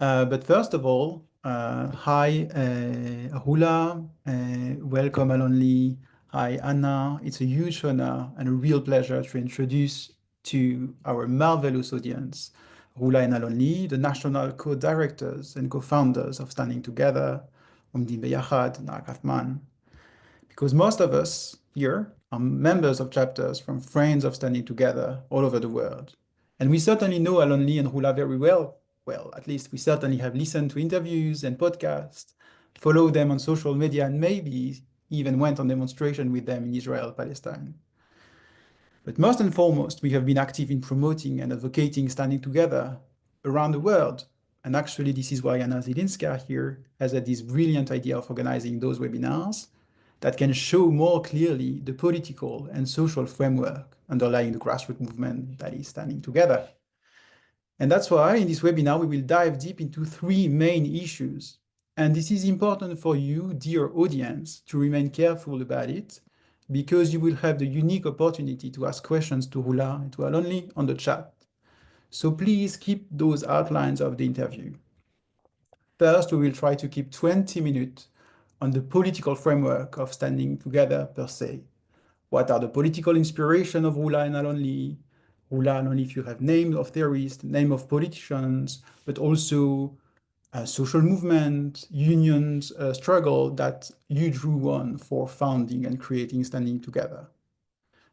But first of all, hi, Rula, welcome Alon-Lee. Hi, Anna. It's a huge honor and a real pleasure to introduce to our marvelous audience, Rula and Alon-Lee, the national co-directors and co-founders of Standing Together, Omdim Beyachad, Narakafman. Because most of us here are members of chapters from Friends of Standing Together all over the world. And we certainly know Alon-Lee and Rula very well. Well, at least we certainly have listened to interviews and podcasts, followed them on social media, and maybe even went on demonstration with them in Israel, Palestine. But most and foremost, we have been active in promoting and advocating Standing Together around the world. And actually, this is why Anna Zilinska here has had this brilliant idea of organizing those webinars that can show more clearly the political and social framework underlying the grassroots movement that is Standing Together. And that's why in this webinar, we will dive deep into three main issues. And this is important for you, dear audience, to remain careful about it, because you will have the unique opportunity to ask questions to Rula and to Alon-Lee on the chat. So please keep those outlines of the interview. First, we will try to keep 20 minutes on the political framework of Standing Together per se. What are the political inspiration of Rula and Alon-Lee? Rula and Alon-Lee, if you have name of theorists, name of politicians, but also social movement, unions, struggle that you drew on for founding and creating Standing Together.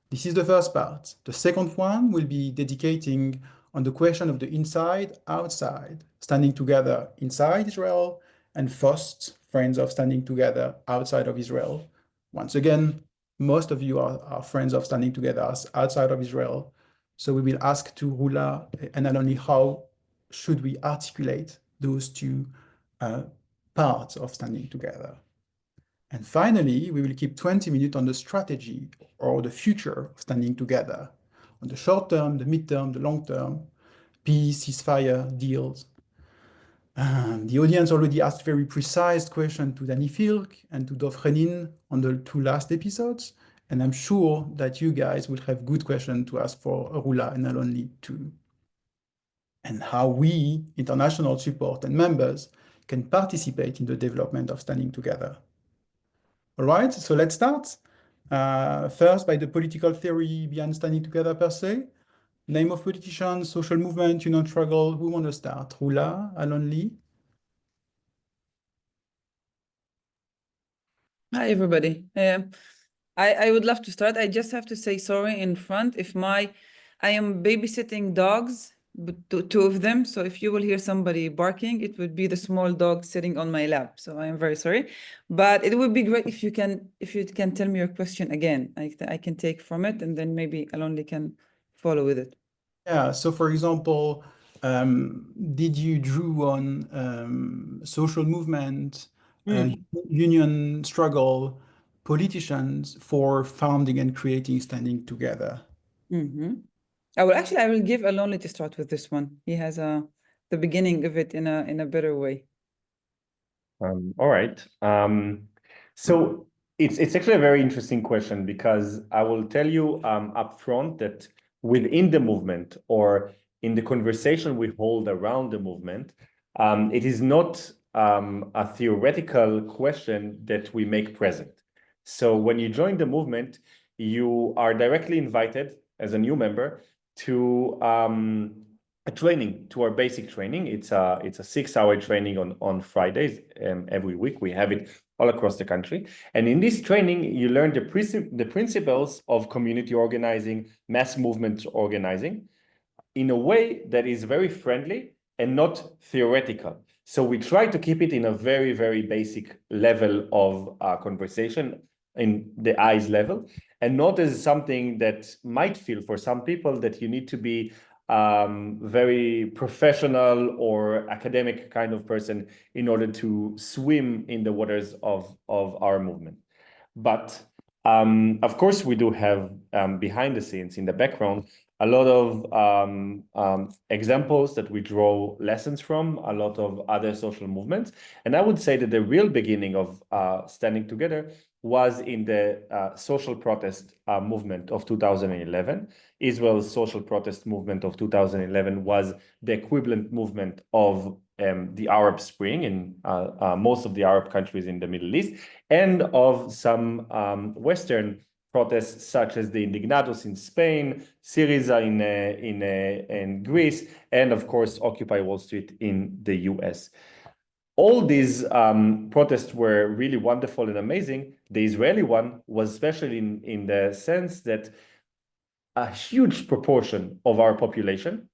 This is the first part. The second one will be dedicating on the question of the inside, outside, Standing Together inside Israel, and FOST, Friends of Standing Together outside of Israel. Once again, most of you are friends of Standing Together outside of Israel. So we will ask to Rula and Alon-Lee how should we articulate those two parts of Standing Together. And finally, we will keep 20 minutes on the strategy or the future of Standing Together, on the short term, the mid-term, the long term, peace, ceasefire, deals. The audience already asked very precise questions to Danny Filk and to Dov Renin on the two last episodes, and I'm sure that you guys will have good questions to ask for Rula and Alon-Lee too. And how we, international support and members, can participate in the development of Standing Together. All right, so let's start. First, by the political theory behind Standing Together per se. Name of politicians, social movement, union struggle. Who want to start? Rula, Alon-Lee? Hi, everybody. I would love to start. I just have to say sorry in front if I am babysitting dogs, but two of them. So if you will hear somebody barking, it would be the small dog sitting on my lap. So I am very sorry, but it would be great if you can tell me your question again. I can take from it, and then maybe Alon-Lee can follow with it. Yeah, so for example, did you drew on social movement, union struggle, politicians for founding and creating Standing Together? I will give Alon-Lee to start with this one. He has the beginning of it in a better way. All right. So it's actually a very interesting question, because I will tell you up front that within the movement, or in the conversation we hold around the movement, it is not a theoretical question that we make present. So when you join the movement, you are directly invited as a new member to a training, to our basic training. It's a 6-hour training on Fridays every week. We have it all across the country. And in this training, you learn the principles of community organizing, mass movement organizing, in a way that is very friendly and not theoretical. So we try to keep it in a very, very basic level of conversation, in the eyes level, and not as something that might feel for some people that you need to be very professional or academic kind of person in order to swim in the waters of our movement. But of course, we do have behind the scenes, in the background, a lot of examples that we draw lessons from, a lot of other social movements. And I would say that the real beginning of Standing Together was in the social protest movement of 2011. Israel's social protest movement of 2011 was the equivalent movement of the Arab Spring in most of the Arab countries in the Middle East, and of some Western protests such as the Indignados in Spain, Syriza in Greece, and of course Occupy Wall Street in the US. All these protests were really wonderful and amazing. The Israeli one was special in the sense that a huge proportion of our population,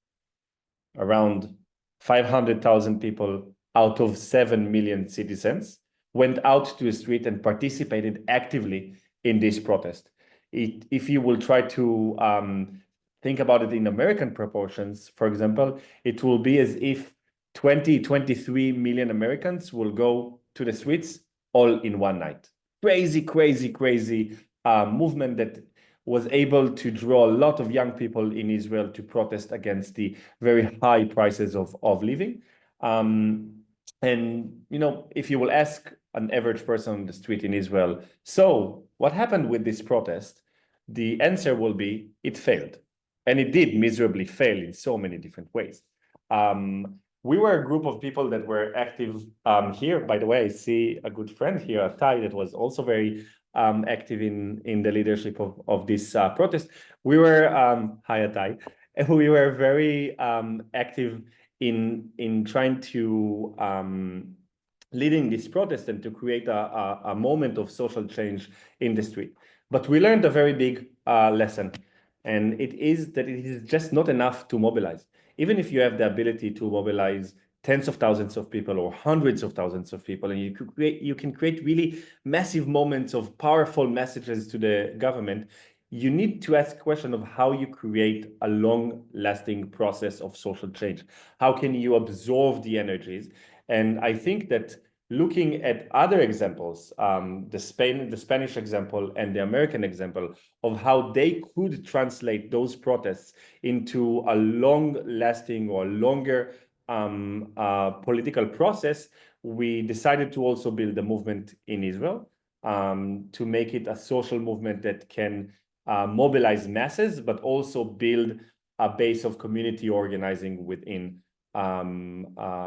around 500,000 people out of 7 million citizens, went out to the street and participated actively in this protest. If you will try to think about it in American proportions, for example, it will be as if 23 million Americans will go to the streets all in one night. Crazy, crazy, crazy movement that was able to draw a lot of young people in Israel to protest against the very high prices of living. And, you know, if you will ask an average person on the street in Israel, so what happened with this protest? The answer will be, it failed. And it did miserably fail in so many different ways. We were a group of people that were active here. By the way, I see a good friend here, Tai, that was also very active in the leadership of this protest. We were, hi Tai, we were very active in trying to leading this protest and to create a moment of social change in the street. But we learned a very big lesson, and it is that it is just not enough to mobilize. Even if you have the ability to mobilize tens of thousands of people or hundreds of thousands of people, and you can create really massive moments of powerful messages to the government, you need to ask the question of how you create a long-lasting process of social change. How can you absorb the energies? And I think that looking at other examples, the Spanish example and the American example of how they could translate those protests into a long-lasting or longer political process, we decided to also build a movement in Israel to make it a social movement that can mobilize masses, but also build a base of community organizing within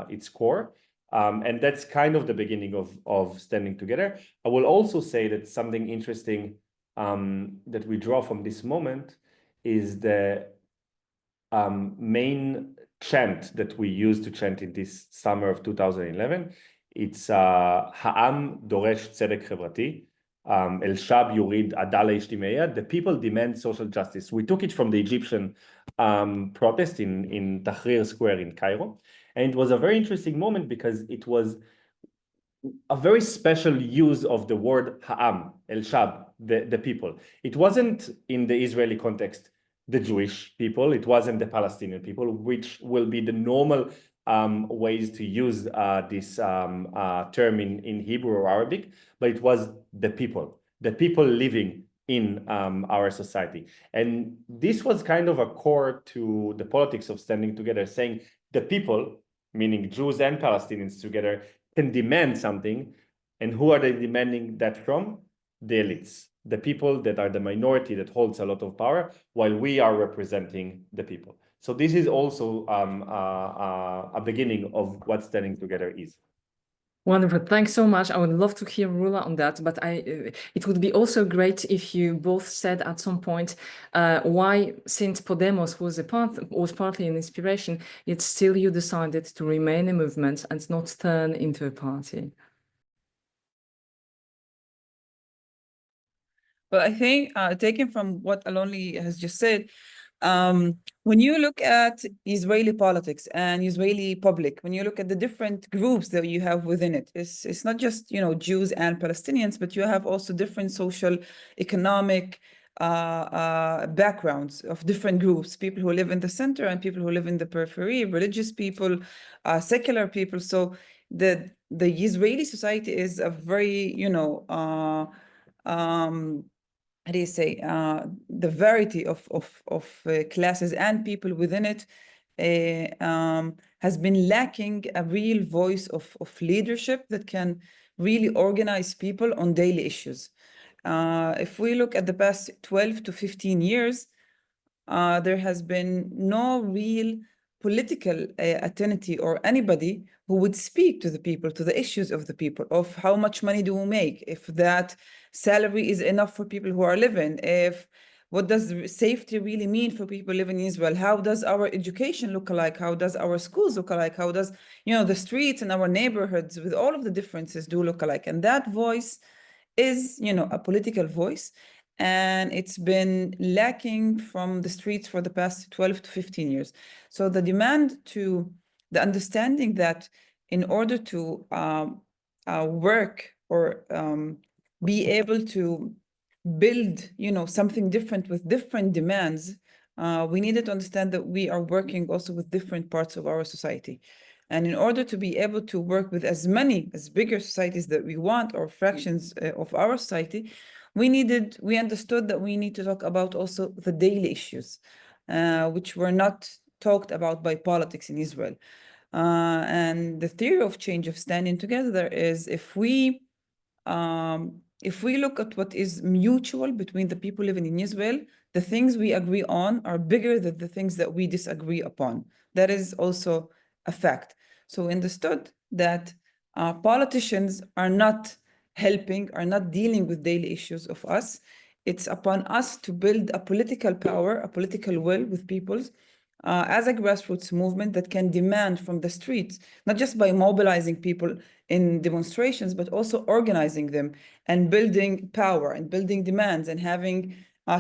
its core. And that's kind of the beginning of Standing Together. I will also say that something interesting that we draw from this moment is the main chant that we used to chant in this summer of 2011. It's Ha'am Doresh Tzedek Chevrati, El Shab Yurid Adala Ishtimeya. The people demand social justice. We took it from the Egyptian protest in Tahrir Square in Cairo. And it was a very interesting moment because it was a very special use of the word Ha'am, El Shab, the people. It wasn't in the Israeli context the Jewish people, it wasn't the Palestinian people, which will be the normal ways to use this term in Hebrew or Arabic, but it was the people living in our society. And this was kind of a core to the politics of Standing Together, saying the people, meaning Jews and Palestinians together, can demand something. And who are they demanding that from? The elites, the people that are the minority that holds a lot of power, while we are representing the people. So this is also a beginning of what Standing Together is. Wonderful. Thanks so much. I would love to hear Rula on that, but it would be also great if you both said at some point why, since Podemos was partly an inspiration, yet still you decided to remain a movement and not turn into a party. Well, I think taking from what Alon-Lee has just said, when you look at Israeli politics and Israeli public, when you look at the different groups that you have within it, it's not just, you know, Jews and Palestinians, but you have also different social, economic backgrounds of different groups, people who live in the center and people who live in the periphery, religious people, secular people. So the Israeli society is a very, you know, how do you say, the variety of classes and people within it has been lacking a real voice of leadership that can really organize people on daily issues. If we look at the past 12 to 15 years, there has been no real political entity or anybody who would speak to the people, to the issues of the people, of how much money do we make, if that salary is enough for people who are living, if what does safety really mean for people living in Israel? How does our education look like? How does our schools look like? How does, the streets in our neighborhoods with all of the differences do look like? And that voice is, a political voice. And it's been lacking from the streets for the past 12 to 15 years. So the understanding that in order to work or be able to build, something different with different demands, we needed to understand that we are working also with different parts of our society. And in order to be able to work with as bigger societies that we want, or fractions of our society, we understood that we need to talk about also the daily issues, which were not talked about by politics in Israel. And the theory of change, of standing together, is if we look at what is mutual between the people living in Israel, the things we agree on are bigger than the things that we disagree upon. That is also a fact. So we understood that politicians are not helping, are not dealing with daily issues of us. It's upon us to build a political power, a political will with peoples, as a grassroots movement that can demand from the streets, not just by mobilizing people in demonstrations, but also organizing them and building power and building demands and having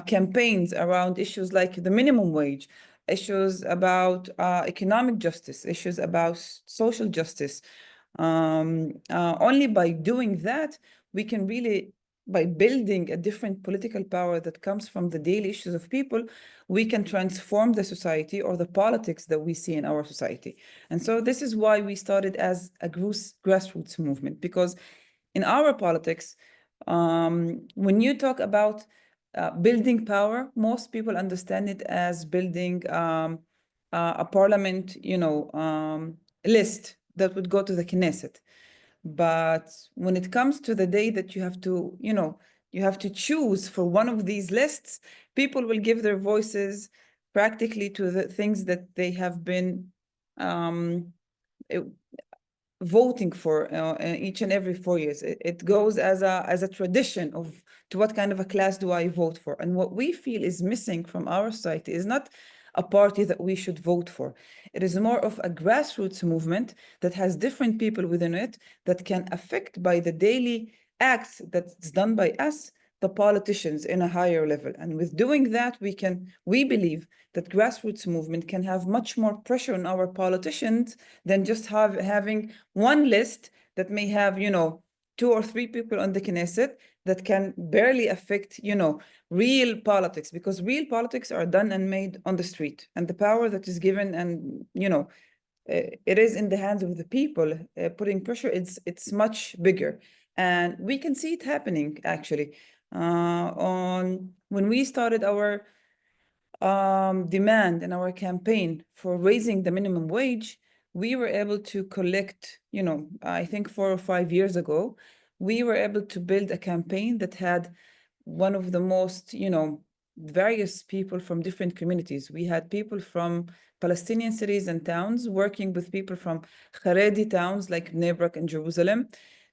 campaigns around issues like the minimum wage, issues about economic justice, issues about social justice. Only by doing that, we can really, by building a different political power that comes from the daily issues of people, we can transform the society or the politics that we see in our society. And so this is why we started as a grassroots movement, because in our politics, when you talk about building power, most people understand it as building a parliament, list that would go to the Knesset. But when it comes to the day that you have to choose for one of these lists, people will give their voices practically to the things that they have been voting for each and every 4 years. It goes as a tradition of to what kind of a class do I vote for. And what we feel is missing from our society is not a party that we should vote for. It is more of a grassroots movement that has different people within it that can affect by the daily acts that's done by us, the politicians, in a higher level. And with doing that, we believe that grassroots movement can have much more pressure on our politicians than just having one list that may have, 2 or 3 people on the Knesset that can barely affect, real politics, because real politics are done and made on the street, and the power that is given and, it is in the hands of the people putting pressure. It's much bigger. And we can see it happening, actually. When we started our demand and our campaign for raising the minimum wage, we were able to collect, I think 4 or 5 years ago, we were able to build a campaign that had one of the most, various people from different communities. We had people from Palestinian cities and towns working with people from Haredi towns like Bnei Brak and Jerusalem,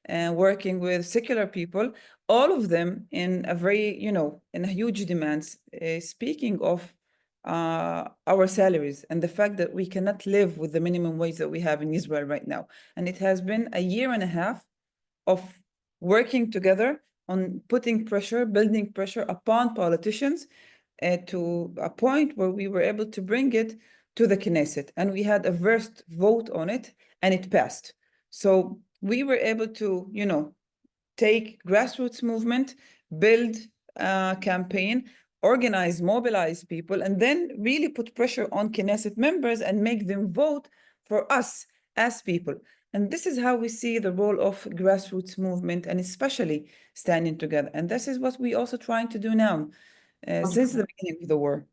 and working with secular people, all of them in a very, in a huge demands, speaking of our salaries and the fact that we cannot live with the minimum wage that we have in Israel right now. And it has been a year and a half of working together on putting pressure, building pressure upon politicians to a point where we were able to bring it to the Knesset. And we had a first vote on it and it passed. So we were able to, take grassroots movement, build a campaign, organize, mobilize people, and then really put pressure on Knesset members and make them vote for us as people. And this is how we see the role of grassroots movement, and especially standing together. And this is what we also trying to do now, since the beginning of the war.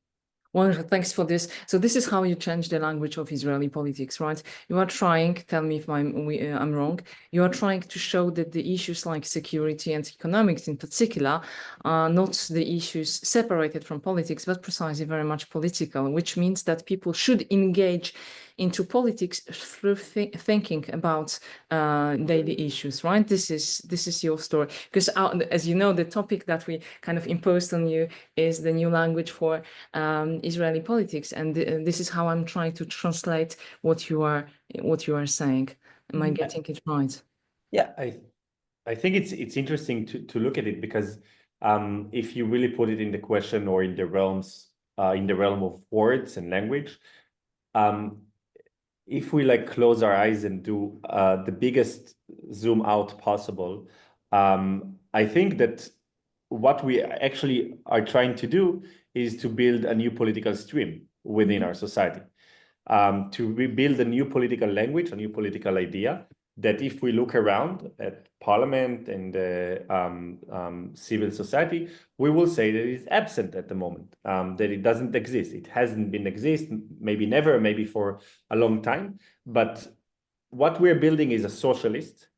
Wonderful, thanks for this. So this is how you change the language of Israeli politics, right? You are trying, tell me if I'm wrong, you are trying to show that the issues like security and economics in particular are not the issues separated from politics, but precisely very much political, which means that people should engage into politics through thinking about daily issues, right? This is your story, because as you know, the topic that we kind of imposed on you is the new language for Israeli politics, and this is how I'm trying to translate what you are saying. Am I getting it right? Yeah, I think it's interesting to look at it, because if you really put it in the question or in the realm of words and language, if we like close our eyes and do the biggest zoom out possible, I think that what we actually are trying to do is to build a new political stream within our society, to rebuild a new political language, a new political idea, that if we look around at parliament and civil society, we will say that it is absent at the moment, that it doesn't exist. It hasn't been exist, maybe never, maybe for a long time. But what we're building is a socialist,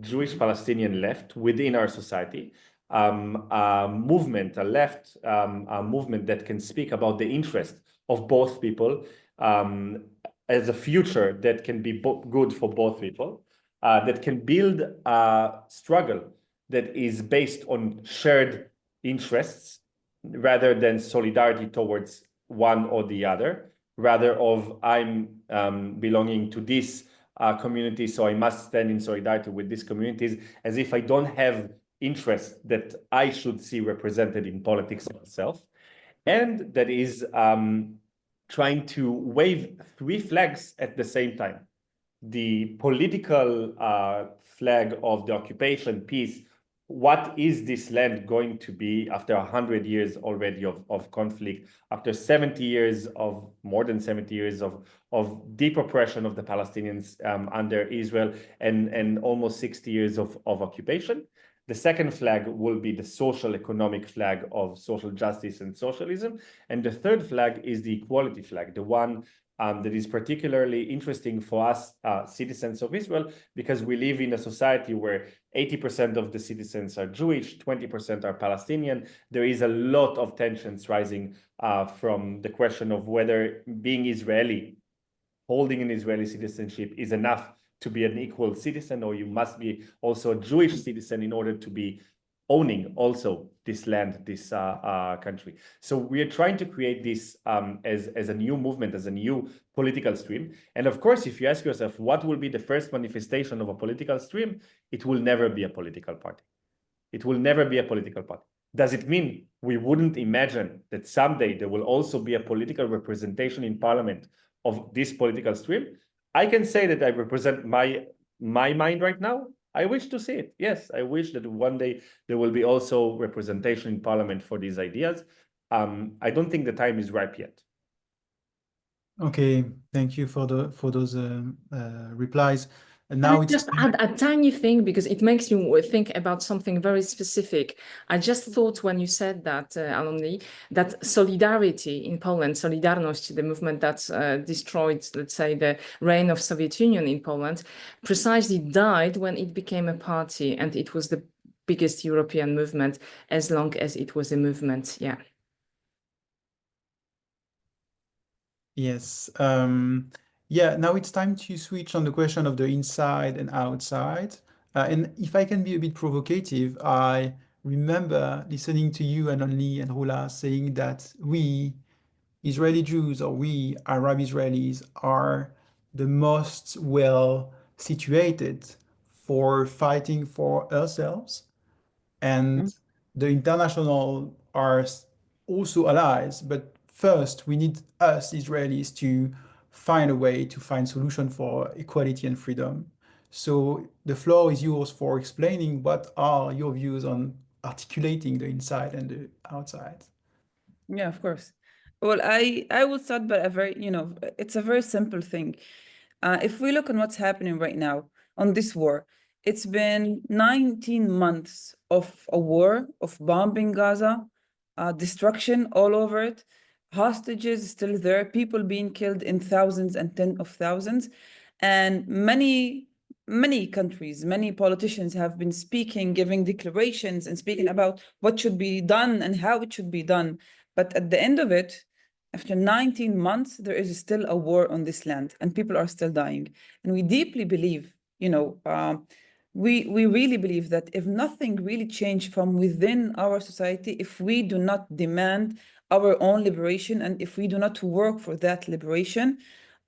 Jewish Palestinian left within our society, a movement, a left a movement that can speak about the interest of both people, as a future that can be good for both people, that can build a struggle that is based on shared interests rather than solidarity towards one or the other, rather of I'm belonging to this community, so I must stand in solidarity with these communities, as if I don't have interests that I should see represented in politics itself. And that is trying to wave three flags at the same time. The political flag of the occupation peace. What is this land going to be after 100 years already of conflict, after 70 years of, more than 70 years of deep oppression of the Palestinians under Israel, and almost 60 years of occupation? The second flag will be the social economic flag of social justice and socialism. And the third flag is the equality flag, the one that is particularly interesting for us citizens of Israel, because we live in a society where 80% of the citizens are Jewish, 20% are Palestinian. There is a lot of tensions rising from the question of whether being Israeli, holding an Israeli citizenship, is enough to be an equal citizen, or you must be also a Jewish citizen in order to be owning also this land, this country. So we are trying to create this as a new movement, as a new political stream. And of course, if you ask yourself, what will be the first manifestation of a political stream? It will never be a political party. It will never be a political party. Does it mean we wouldn't imagine that someday there will also be a political representation in parliament of this political stream? I can say that I represent my mind right now. I wish to see it. Yes, I wish that one day there will be also representation in parliament for these ideas. I don't think the time is ripe yet. Okay, thank you for those replies. And now Can I it's just add a tiny thing, because it makes you think about something very specific. I just thought when you said that, Alon-Lee, that solidarity in Poland, Solidarność, the movement that destroyed, let's say, the reign of Soviet Union in Poland, precisely died when it became a party, and it was the biggest European movement as long as it was a movement. Yeah. Yes. Yeah, now it's time to switch on the question of the inside and outside. And if I can be a bit provocative, I remember listening to you and Alon-Lee and Rula saying that we, Israeli Jews, or we, Arab Israelis, are the most well situated for fighting for ourselves. And the international are also allies, but first we need us Israelis to find a way to find solution for equality and freedom. So the floor is yours for explaining what are your views on articulating the inside and the outside. Yeah, of course. Well, I will start by a very, it's a very simple thing. If we look on what's happening right now on this war, it's been 19 months of a war, of bombing Gaza, destruction all over it. hostages still there, people being killed in thousands and tens of thousands. And many countries, many politicians have been speaking, giving declarations and speaking about what should be done and how it should be done. But at the end of it, after 19 months, there is still a war on this land and people are still dying. And we deeply believe, we really believe that if nothing really changed from within our society, if we do not demand our own liberation and if we do not work for that liberation,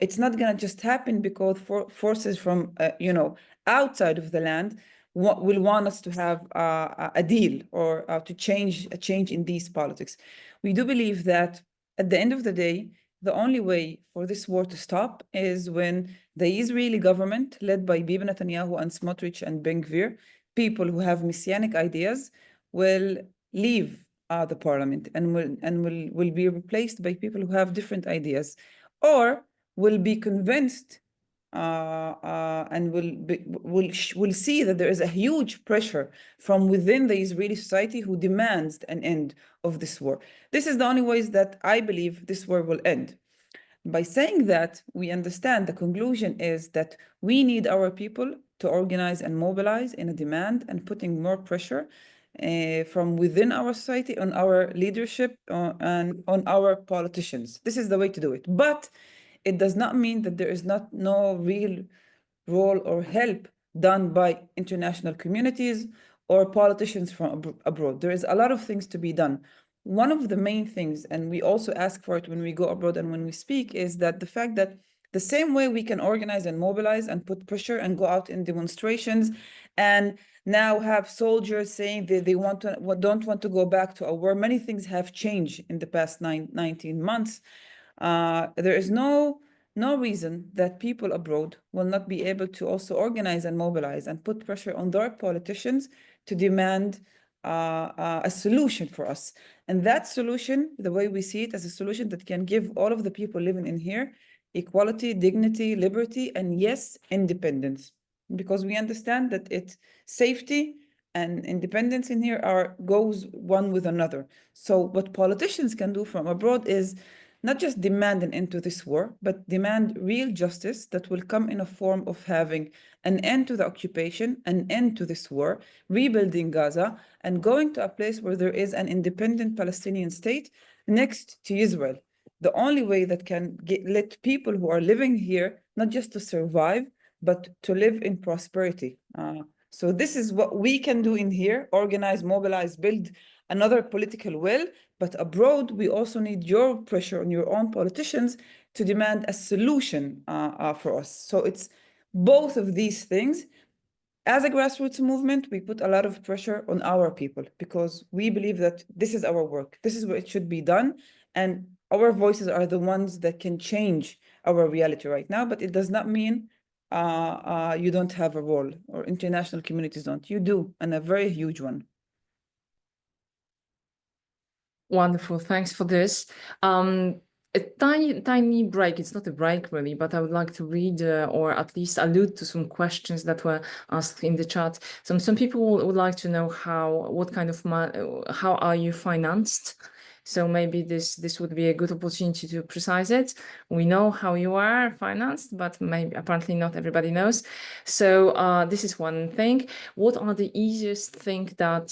it's not going to just happen because forces from, outside of the land will want us to have a deal or to change in these politics. We do believe that at the end of the day, the only way for this war to stop is when the Israeli government, led by Bibi Netanyahu and Smotrich and Ben Gvir, people who have messianic ideas, will leave the parliament and will be replaced by people who have different ideas, or will be convinced and will see that there is a huge pressure from within the Israeli society who demands an end of this war. This is the only ways that I believe this war will end. By saying that, we understand the conclusion is that we need our people to organize and mobilize in a demand and putting more pressure from within our society on our leadership and on our politicians. This is the way to do it. But it does not mean that there is no real role or help done by international communities or politicians from abroad. There is a lot of things to be done. One of the main things, and we also ask for it when we go abroad and when we speak, is that the fact that the same way we can organize and mobilize and put pressure and go out in demonstrations and now have soldiers saying they don't want to go back to a war. Many things have changed in the past 19 months. There is no reason that people abroad will not be able to also organize and mobilize and put pressure on their politicians to demand a solution for us. And that solution, the way we see it, as a solution that can give all of the people living in here equality, dignity, liberty, and yes, independence. Because we understand that safety and independence in here goes one with another. So what politicians can do from abroad is not just demand an end to this war, but demand real justice that will come in a form of having an end to the occupation, an end to this war, rebuilding Gaza, and going to a place where there is an independent Palestinian state next to Israel. The only way that can let people who are living here, not just to survive, but to live in prosperity. So this is what we can do in here: organize, mobilize, build another political will. But abroad, we also need your pressure on your own politicians to demand a solution for us. So it's both of these things. As a grassroots movement, we put a lot of pressure on our people because we believe that this is our work. This is what it should be done. And our voices are the ones that can change our reality right now. But it does not mean you don't have a role, or international communities don't. You do, and a very huge one. Wonderful, thanks for this. A tiny break. It's not a break really, but I would like to read or at least allude to some questions that were asked in the chat. Some people would like to know how are you financed? So maybe this would be a good opportunity to precise it. We know how you are financed, but maybe apparently not everybody knows. So this is one thing. What are the easiest things that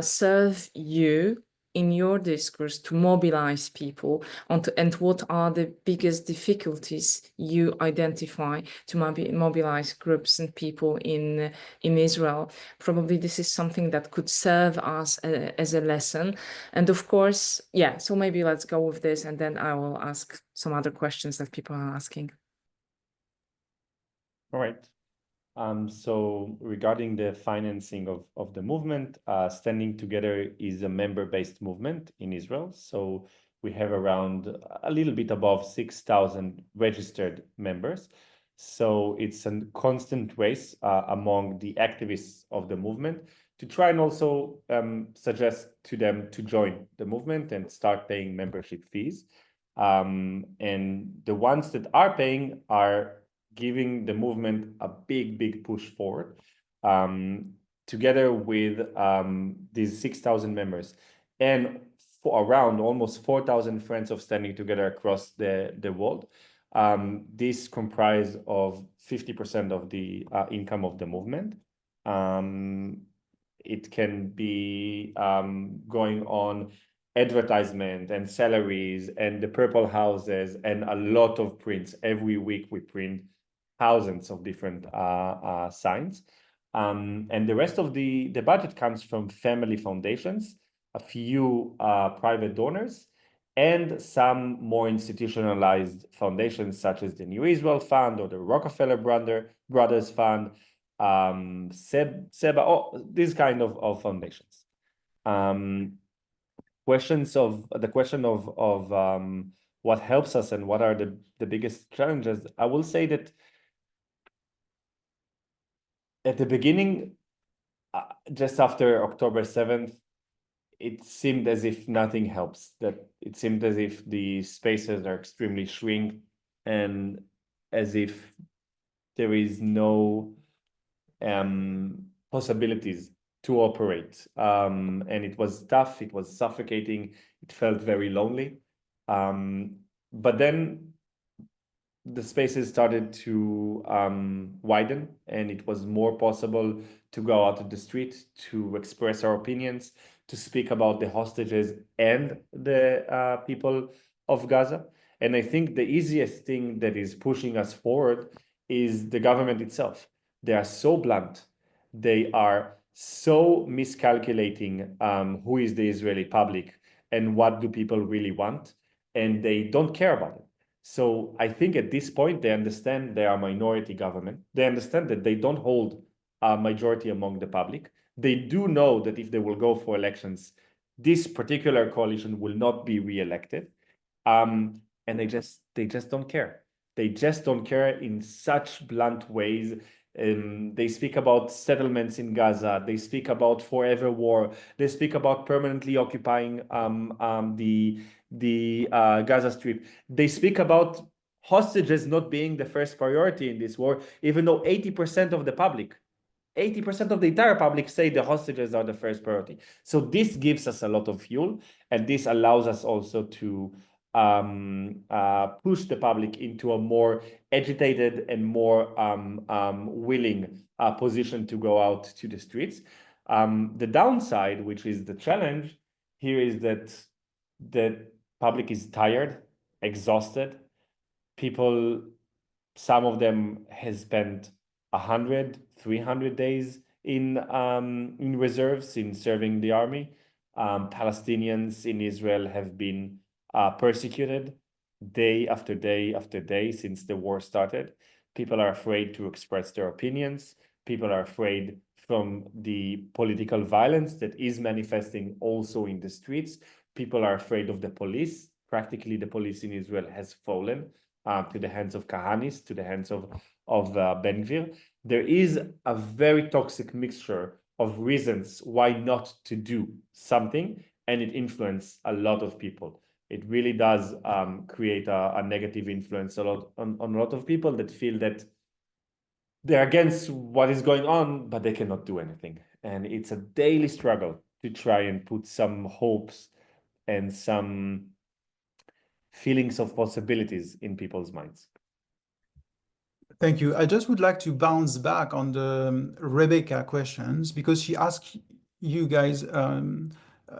serve you in your discourse to mobilize people and what are the biggest difficulties you identify to mobilize groups and people in Israel? Probably this is something that could serve us as a lesson. And of course, yeah, so maybe let's go with this and then I will ask some other questions that people are asking. All right. So regarding the financing of the movement, Standing Together is a member-based movement in Israel. So we have around a little bit above 6,000 registered members. So it's a constant race among the activists of the movement to try and also suggest to them to join the movement and start paying membership fees. And the ones that are paying are giving the movement a big push forward together with these 6,000 members. And around almost 4,000 friends of Standing Together across the world. This comprise of 50% of the income of the movement. It can be going on advertisement and salaries and the purple houses and a lot of prints. Every week we print thousands of different signs. And the rest of the budget comes from family foundations, a few private donors, and some more institutionalized foundations such as the New Israel Fund or the Rockefeller Brothers Fund, Seba, these kind of foundations. The question of what helps us and what are the biggest challenges, I will say that at the beginning, just after October 7th, it seemed as if nothing helps, that it seemed as if the spaces are extremely shrink and as if there is no possibilities to operate. And it was tough, it was suffocating, it felt very lonely. But then the spaces started to widen and it was more possible to go out to the street, to express our opinions, to speak about the hostages and the people of Gaza. And I think the easiest thing that is pushing us forward is the government itself. They are so blunt. They are so miscalculating who is the Israeli public and what do people really want. And they don't care about it. So I think at this point, they understand they are a minority government. They understand that they don't hold a majority among the public. They do know that if they will go for elections, this particular coalition will not be re-elected. And they just don't care. They just don't care in such blunt ways. They speak about settlements in Gaza. They speak about forever war. They speak about permanently occupying the Gaza Strip. They speak about hostages not being the first priority in this war, even though 80% of the public, 80% of the entire public say the hostages are the first priority. So this gives us a lot of fuel, and this allows us also to push the public into a more agitated and more willing position to go out to the streets. The downside, which is the challenge here, is that the public is tired, exhausted. People, some of them has spent 100, 300 days in reserves, in serving the army. Palestinians in Israel have been persecuted day after day after day since the war started. People are afraid to express their opinions. People are afraid from the political violence that is manifesting also in the streets. People are afraid of the police. Practically, the police in Israel has fallen to the hands of Kahanis, to the hands of Ben Gvir. There is a very toxic mixture of reasons why not to do something, and it influences a lot of people. It really does create a negative influence on a lot of people that feel that they're against what is going on, but they cannot do anything. And it's a daily struggle to try and put some hopes and some feelings of possibilities in people's minds. Thank you. I just would like to bounce back on the Rebecca questions because she asked you guys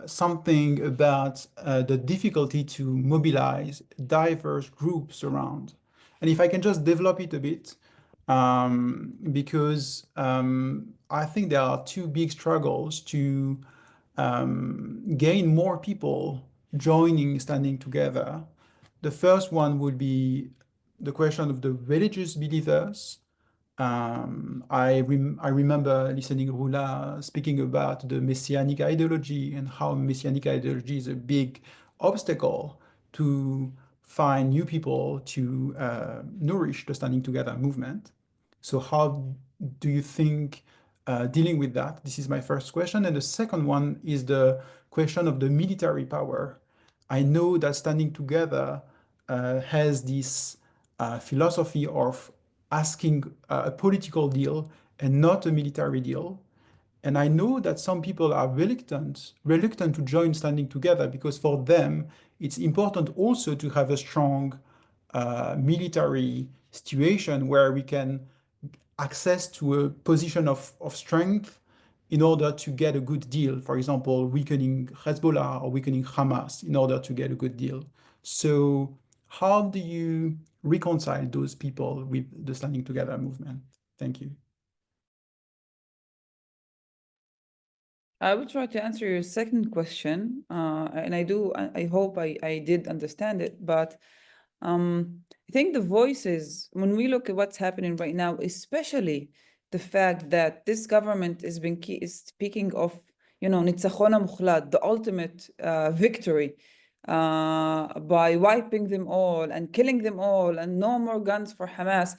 something about the difficulty to mobilize diverse groups around. And if I can just develop it a bit, because I think there are two big struggles to gain more people joining, standing together. The first one would be the question of the religious believers. I remember listening Rula speaking about the messianic ideology and how messianic ideology is a big obstacle to find new people to nourish the Standing Together movement. So how do you think dealing with that? This is my first question. And the second one is the question of the military power. I know that Standing Together has this philosophy of asking a political deal and not a military deal. And I know that some people are reluctant to join Standing Together because for them, it's important also to have a strong military situation where we can access to a position of strength in order to get a good deal. For example, weakening Hezbollah or weakening Hamas in order to get a good deal. So how do you reconcile those people with the Standing Together movement? Thank you. I will try to answer your second question, and I hope I did understand it, but I think the voices, when we look at what's happening right now, especially the fact that this government is speaking of, Nitzachon Mukhlat, the ultimate victory, by wiping them all and killing them all and no more guns for Hamas.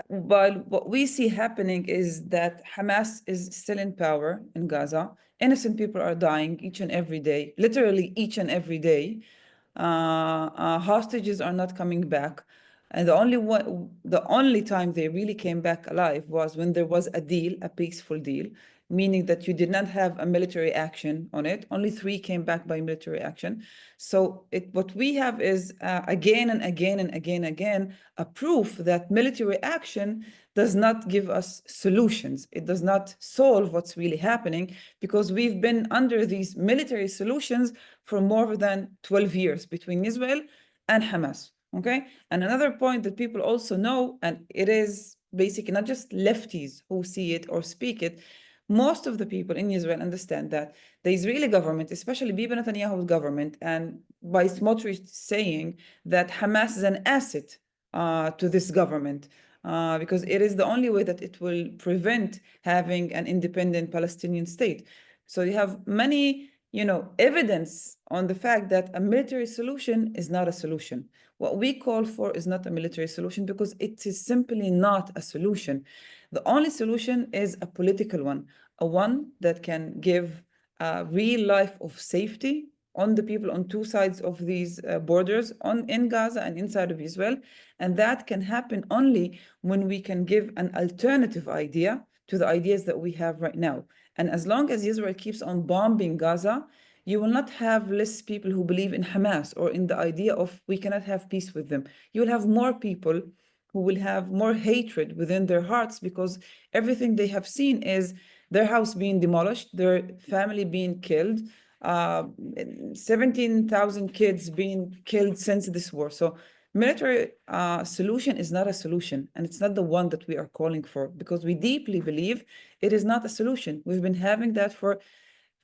But what we see happening is that Hamas is still in power in Gaza. Innocent people are dying each and every day, literally each and every day. Hostages are not coming back. And the only time they really came back alive was when there was a deal, a peaceful deal, meaning that you did not have a military action on it. Only 3 came back by military action. So what we have is again and again and again a proof that military action does not give us solutions. It does not solve what's really happening because we've been under these military solutions for more than 12 years between Israel and Hamas. Okay. And another point that people also know, and it is basically not just lefties who see it or speak it, most of the people in Israel understand that the Israeli government, especially Bibi Netanyahu's government, and by Smotrich saying that Hamas is an asset to this government, because it is the only way that it will prevent having an independent Palestinian state. So you have many, evidence on the fact that a military solution is not a solution. What we call for is not a military solution because it is simply not a solution. The only solution is a political one, a one that can give a real life of safety on the people on 2 sides of these borders, in Gaza and inside of Israel. And that can happen only when we can give an alternative idea to the ideas that we have right now. And as long as Israel keeps on bombing Gaza, you will not have less people who believe in Hamas or in the idea of we cannot have peace with them. You will have more people who will have more hatred within their hearts because everything they have seen is their house being demolished, their family being killed, 17,000 kids being killed since this war. So military solution is not a solution, and it's not the one that we are calling for because we deeply believe it is not a solution. We've been having that for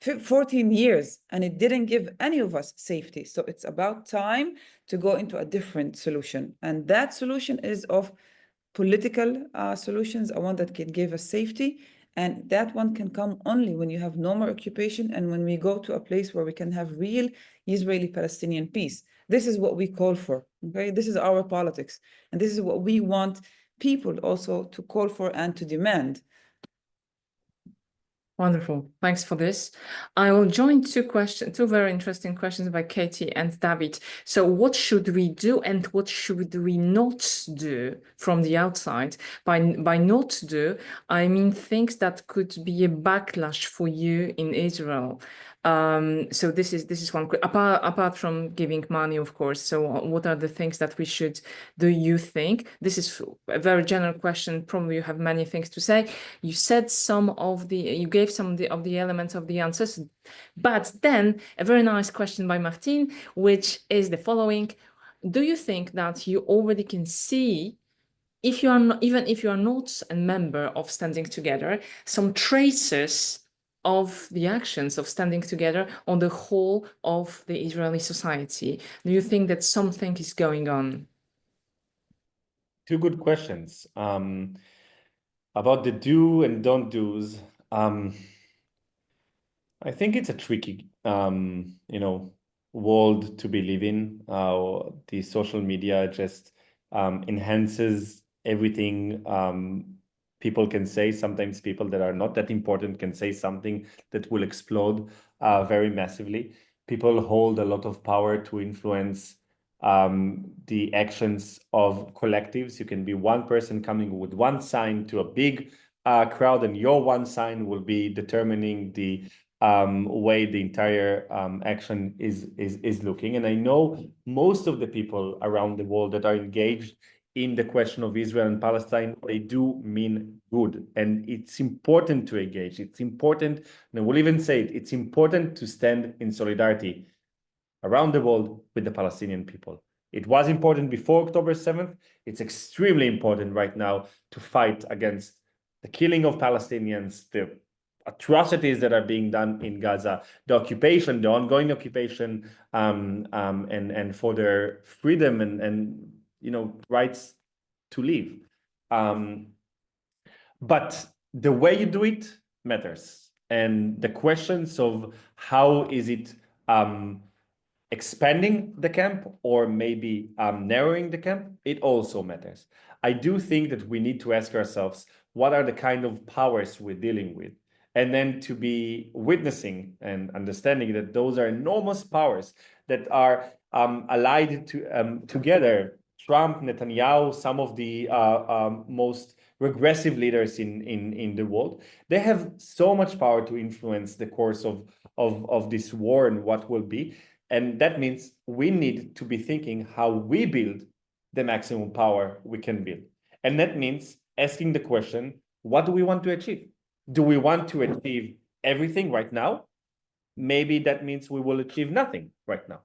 14 years and it didn't give any of us safety. So it's about time to go into a different solution. And that solution is of political solutions, a one that can give us safety. And that one can come only when you have no more occupation and when we go to a place where we can have real Israeli-Palestinian peace. This is what we call for, okay? This is our politics. And this is what we want people also to call for and to demand. Wonderful. Thanks for this. I will join two very interesting questions by Katie and David. So what should we do and what should we not do from the outside? By not do, I mean things that could be a backlash for you in Israel. So this is one, apart from giving money, of course. So what are the things that we should do, you think? This is a very general question. Probably you have many things to say. You said you gave some of the elements of the answers, but then a very nice question by Martin, which is the following. Do you think that you already can see, if you are not, even if you are not a member of Standing Together, some traces of the actions of Standing Together on the whole of the Israeli society? Do you think that something is going on? 2 good questions. About the do and don't do's. I think it's a tricky, world to be living. The social media just enhances everything people can say. Sometimes people that are not that important can say something that will explode very massively. People hold a lot of power to influence the actions of collectives. You can be one person coming with one sign to a big crowd, and your one sign will be determining the way the entire action is looking. And I know most of the people around the world that are engaged in the question of Israel and Palestine, they do mean good. And it's important to engage. It's important, and I will even say it, it's important to stand in solidarity around the world with the Palestinian people. It was important before October 7th. It's extremely important right now to fight against the killing of Palestinians, the atrocities that are being done in Gaza, the occupation, the ongoing occupation, and for their freedom and rights to live. But the way you do it matters, and the questions of how is it expanding the camp or maybe narrowing the camp, it also matters. I do think that we need to ask ourselves, what are the kind of powers we're dealing with? And then to be witnessing and understanding that those are enormous powers that are allied together. Trump, Netanyahu, some of the most regressive leaders in the world, they have so much power to influence the course of this war and what will be. And that means we need to be thinking how we build the maximum power we can build. And that means asking the question, what do we want to achieve? Do we want to achieve everything right now? Maybe that means we will achieve nothing right now.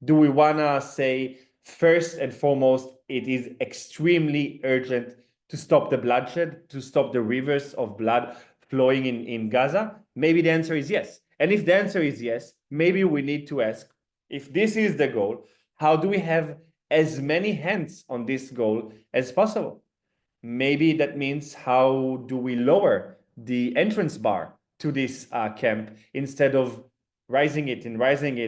Do we want to say, first and foremost, it is extremely urgent to stop the bloodshed, to stop the rivers of blood flowing in Gaza? Maybe the answer is yes. And if the answer is yes, maybe we need to ask, if this is the goal, how do we have as many hands on this goal as possible? Maybe that means, how do we lower the entrance bar to this camp instead of rising it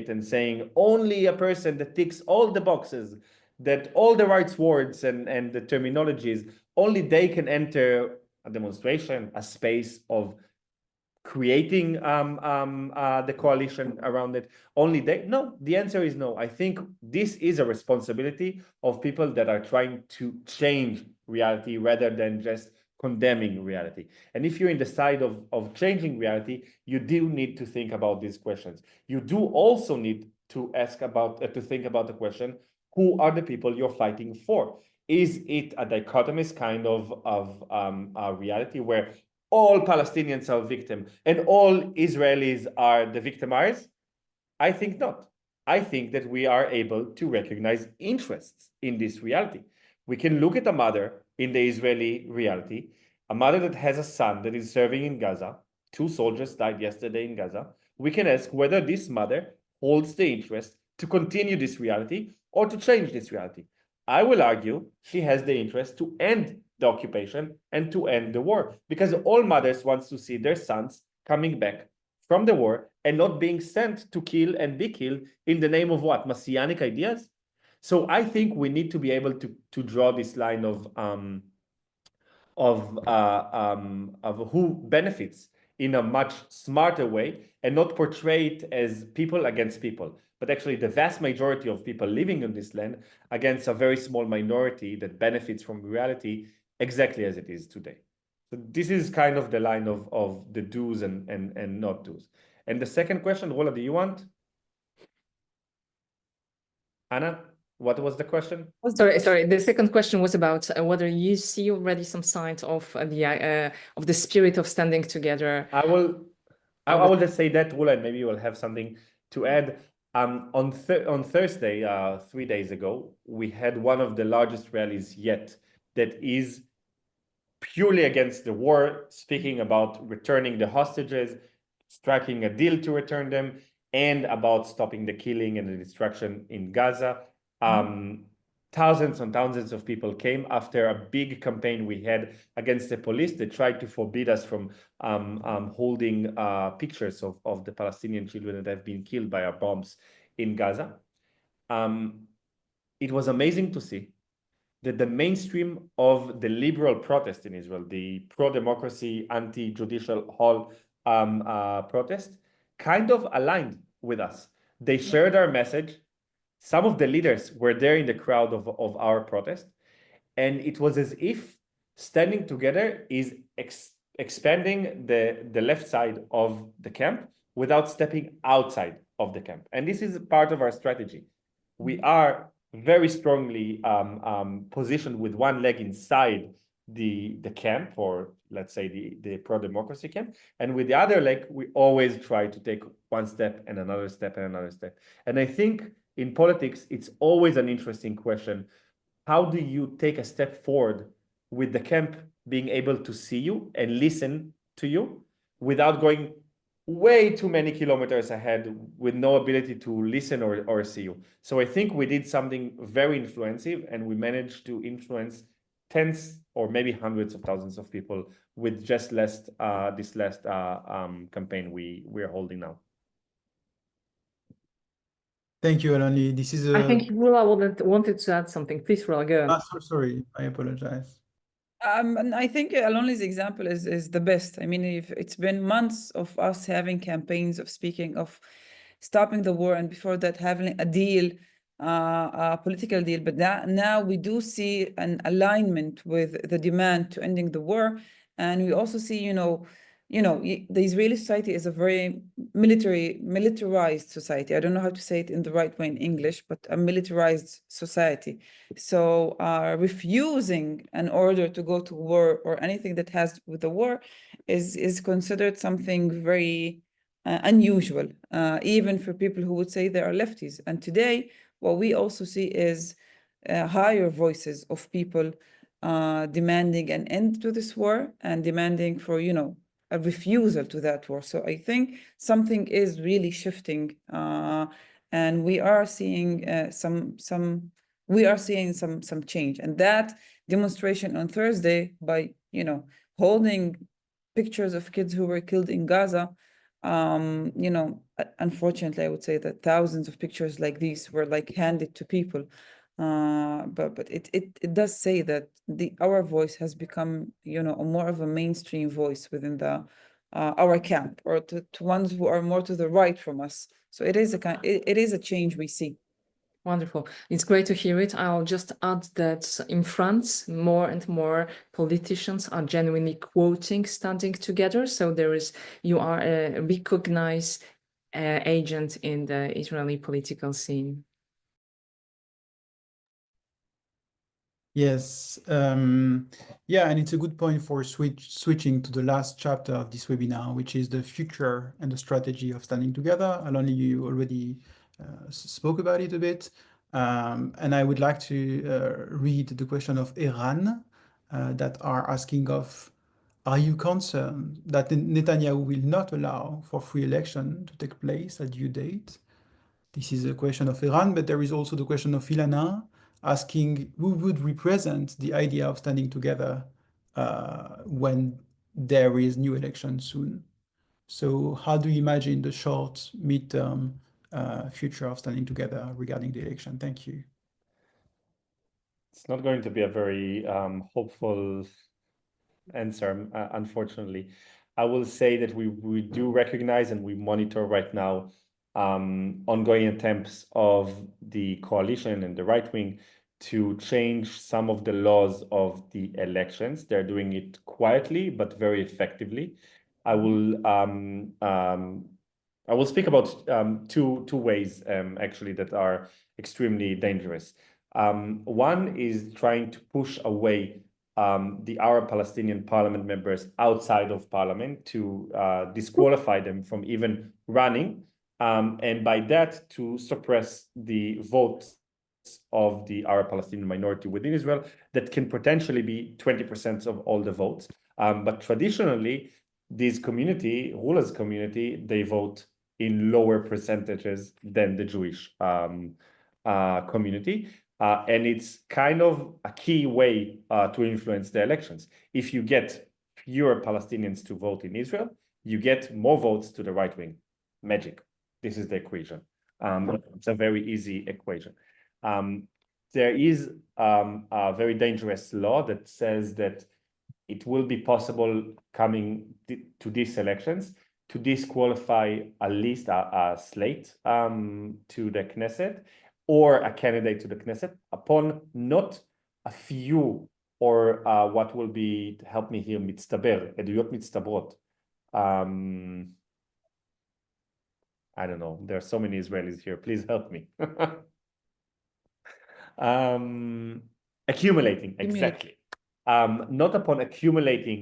and saying only a person that ticks all the boxes, that all the right words and the terminologies, only they can enter a demonstration, a space of creating the coalition around it, only they? No, the answer is no. I think this is a responsibility of people that are trying to change reality rather than just condemning reality. And if you're in the side of changing reality, you do need to think about these questions. You do also need to think about the question, who are the people you're fighting for? Is it a dichotomous kind of reality where all Palestinians are victims and all Israelis are the victimiers? I think not. I think that we are able to recognize interests in this reality. We can look at a mother in the Israeli reality, a mother that has a son that is serving in Gaza. 2 soldiers died yesterday in Gaza. We can ask whether this mother holds the interest to continue this reality or to change this reality. I will argue she has the interest to end the occupation and to end the war, because all mothers want to see their sons coming back from the war and not being sent to kill and be killed in the name of what? Messianic ideas? So I think we need to be able to draw this line of who benefits in a much smarter way, and not portray it as people against people, but actually the vast majority of people living in this land against a very small minority that benefits from reality exactly as it is today. So this is kind of the line of the do's and not do's. And the second question, Rula, do you want? Anna, what was the question? Oh, sorry. The second question was about whether you see already some signs of the spirit of standing together. I will just say that, Rula, and maybe you will have something to add. On Thursday, 3 days ago, we had one of the largest rallies yet that is purely against the war, speaking about returning the hostages, striking a deal to return them, and about stopping the killing and the destruction in Gaza. Thousands and thousands of people came after a big campaign we had against the police that tried to forbid us from holding pictures of the Palestinian children that have been killed by our bombs in Gaza. It was amazing to see that the mainstream of the liberal protest in Israel, the pro-democracy, anti-judicial hall protest, kind of aligned with us. They shared our message. Some of the leaders were there in the crowd of our protest, and it was as if standing together is expanding the left side of the camp without stepping outside of the camp. And this is part of our strategy. We are very strongly positioned with one leg inside the camp, or let's say the pro-democracy camp, and with the other leg we always try to take one step and another step and another step. And I think in politics it's always an interesting question: how do you take a step forward with the camp being able to see you and listen to you without going way too many kilometers ahead with no ability to listen or see you? So I think we did something very influential, and we managed to influence tens or maybe hundreds of thousands of people with just this last campaign we're holding now. Thank you, Alon-Lee. This is I think Rula wanted to add something. Please, Rula, go on. sorry, I apologize. And I think Alon-Lee's example is the best. I mean, if it's been months of us having campaigns of speaking of stopping the war, and before that having a deal, a political deal, but now we do see an alignment with the demand to ending the war, and we also see, the Israeli society is a very militarized society. I don't know how to say it in the right way in English, but a militarized society. So refusing an order to go to war or anything that has with the war is considered something very unusual, even for people who would say they are lefties. And today, what we also see is higher voices of people demanding an end to this war and demanding for, a refusal to that war. So I think something is really shifting, and we are seeing some change. And that demonstration on Thursday, by holding pictures of kids who were killed in Gaza, unfortunately, I would say that thousands of pictures like these were handed to people. But it does say that our voice has become, more of a mainstream voice within our camp, or to ones who are more to the right from us. So it is a change we see. Wonderful. It's great to hear it. I'll just add that in France, more and more politicians are genuinely quoting standing together. So you are a recognized agent in the Israeli political scene. Yes, yeah, and it's a good point for switching to the last chapter of this webinar, which is the future and the strategy of standing together. Alon-Lee, you already spoke about it a bit, and I would like to read the question of Iran that are asking are you concerned that Netanyahu will not allow for free election to take place at due date? This is a question of Iran, but there is also the question of Ilana asking who would represent the idea of standing together when there is new election soon. So how do you imagine the short, midterm future of standing together regarding the election? Thank you. It's not going to be a very hopeful answer, unfortunately. I will say that we do recognize and we monitor right now ongoing attempts of the coalition and the right wing to change some of the laws of the elections. They're doing it quietly but very effectively. I will speak about two ways actually that are extremely dangerous. One is trying to push away the Arab Palestinian parliament members outside of parliament, to disqualify them from even running, and by that to suppress the votes of the Arab Palestinian minority within Israel that can potentially be 20% of all the votes. But traditionally, this community, Rula's community, they vote in lower percentages than the Jewish community. And it's kind of a key way to influence the elections. If you get fewer Palestinians to vote in Israel, you get more votes to the right wing. Magic. This is the equation. It's a very easy equation. There is a very dangerous law that says that it will be possible coming to these elections to disqualify at least a slate to the Knesset, or a candidate to the Knesset, upon not a few or what will be, help me here, מצטבר, עדויות מצטברות. I don't know, there are so many Israelis here, please help me. Accumulating, exactly. Not upon accumulating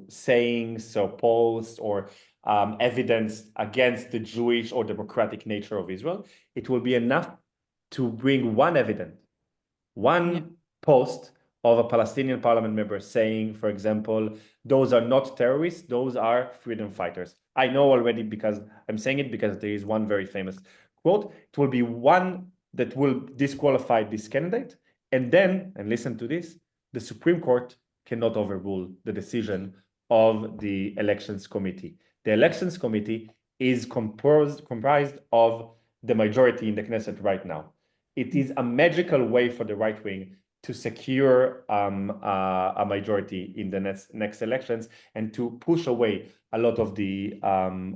sayings or posts or evidence against the Jewish or democratic nature of Israel. It will be enough to bring one evidence, one post of a Palestinian parliament member saying, for example, those are not terrorists, those are freedom fighters. I know already because I'm saying it because there is one very famous quote. It will be one that will disqualify this candidate. And then, and listen to this, the Supreme Court cannot overrule the decision of the elections committee. The elections committee is comprised of the majority in the Knesset right now. It is a magical way for the right wing to secure a majority in the next elections and to push away a lot of the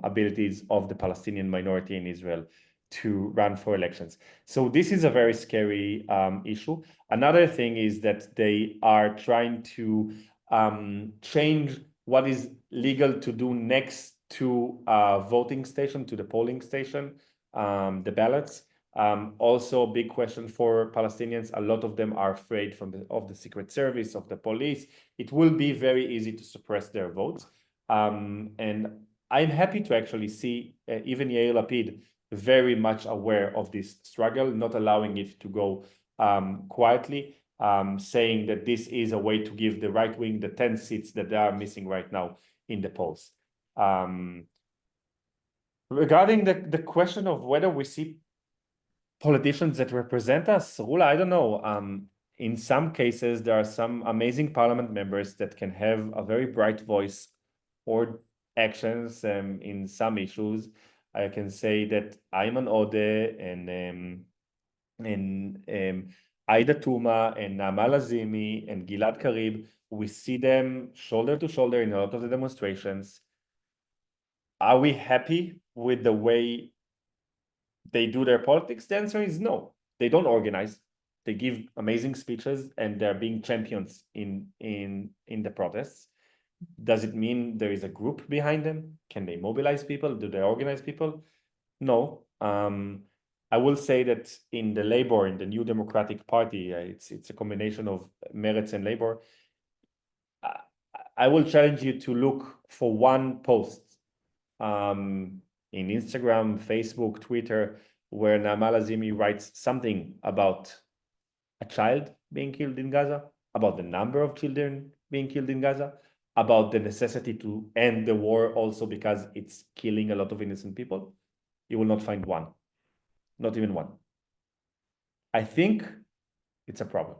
abilities of the Palestinian minority in Israel to run for elections. So this is a very scary issue. Another thing is that they are trying to change what is legal to do next to a voting station, to the polling station, the ballots. Also a big question for Palestinians. A lot of them are afraid of the Secret Service, of the police. It will be very easy to suppress their votes. And I'm happy to actually see even Yair Lapid very much aware of this struggle, not allowing it to go quietly, saying that this is a way to give the right wing the 10 seats that they are missing right now in the polls. Regarding the question of whether we see politicians that represent us, Rula, I don't know. In some cases, there are some amazing parliament members that can have a very bright voice or actions in some issues. I can say that Ayman Odeh and Aida Tuma and Naama Lazimi and Gilad Karib, we see them shoulder to shoulder in a lot of the demonstrations. Are we happy with the way they do their politics? The answer is no. They don't organize. They give amazing speeches and they're being champions in the protests. Does it mean there is a group behind them? Can they mobilize people? Do they organize people? No. I will say that in the Labor, in the New Democratic Party, it's a combination of Meretz and Labor. I will challenge you to look for one post in Instagram, Facebook, Twitter, where Naama Lazimi writes something about a child being killed in Gaza, about the number of children being killed in Gaza, about the necessity to end the war also because it's killing a lot of innocent people. You will not find one, not even one. I think it's a problem.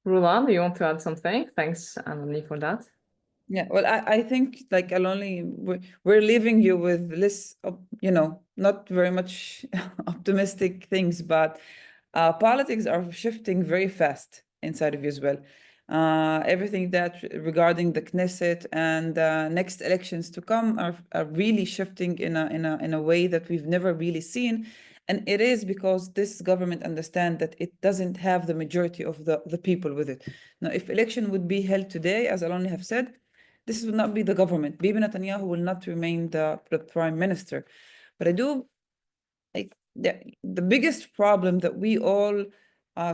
Rula, do you want to add something? Thanks, Alon-Lee, for that. Yeah, well, I think like Alon-Lee, we're leaving you with less, not very much optimistic things, but politics are shifting very fast inside of Israel. Everything that regarding the Knesset and next elections to come are really shifting in a way that we've never really seen. And it is because this government understands that it doesn't have the majority of the people with it. Now, if election would be held today, as Alon-Lee have said, this would not be the government. Bibi Netanyahu will not remain the prime minister. But the biggest problem that we all